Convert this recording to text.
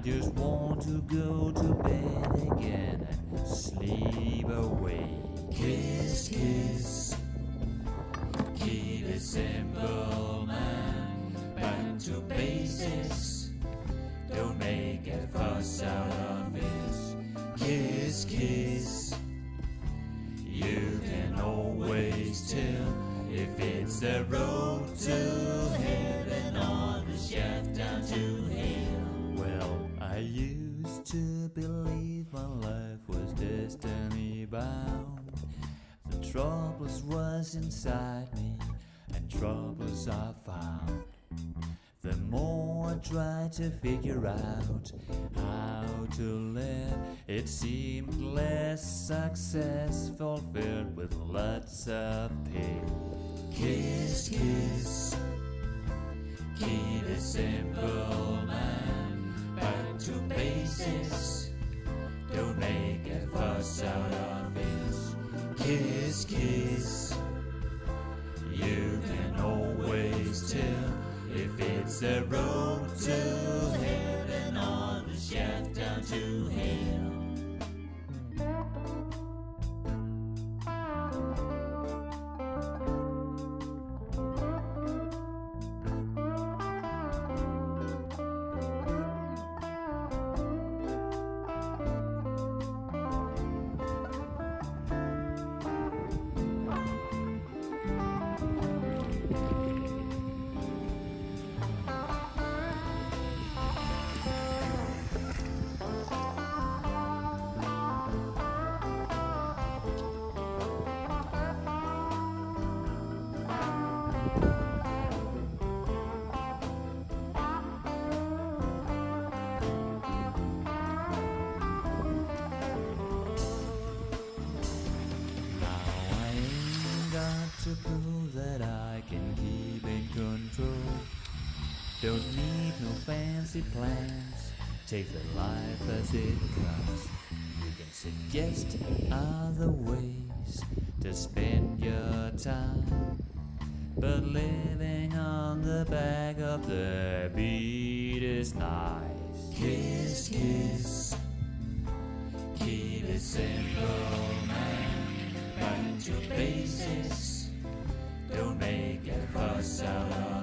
just want to go to bed again and sleep away. Kiss, kiss, keep it simple, man. Back to basics, don't make a fuss out of this. Kiss, kiss, you can always tell if it's the road to heaven or the shaft down to hell. Well, I used to believe my life was destiny bound. The troubles was inside me, and troubles I found. The more I tried to figure out how to live, it seemed less successful, filled with lots of pain. Kiss, kiss, keep it simple, man. Back to basics, don't make a fuss out of this. Kiss, kiss, you can always tell if it's the road to heaven or the shaft down to hell. To prove that I can keep in control. Don't need no fancy plans, take the life as it comes. You can suggest other ways to spend your time, but living on the back of the beat is nice. Kiss, kiss, keep it simple, man. Back to basics, don't make a fuss out of